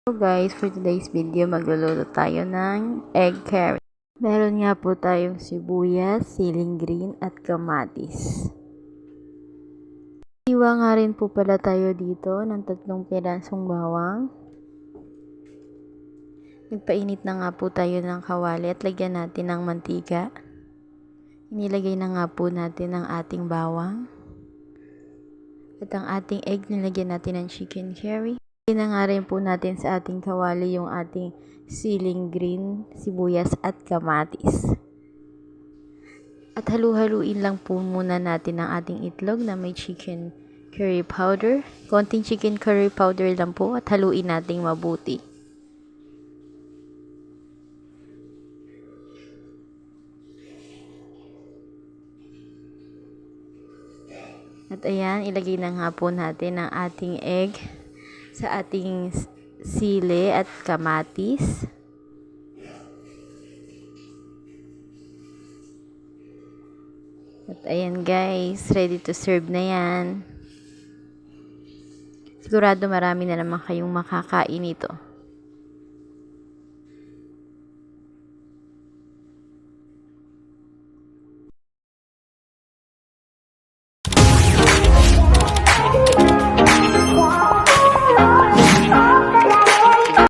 So guys, for today's video, magluluto tayo ng egg carrot. Meron nga po tayong sibuyas, siling green, at kamatis. Iwa nga rin po pala tayo dito ng 3 pirasong bawang. Nagpainit na nga po tayo ng kawali at lagyan natin ng mantika. Inilagay na nga po natin ang ating bawang. At ang ating egg, nilagyan natin ng chicken curry. Na nga rin po natin sa ating kawali yung ating siling green, sibuyas at kamatis. At halu-haluin lang po muna natin ang ating itlog na may chicken curry powder. Konting chicken curry powder lang po at haluin nating mabuti. At ayan, ilagay na nga po natin ang ating egg sa ating sili at kamatis. At ayan guys, ready to serve na yan. Sigurado marami na naman kayong makakain ito.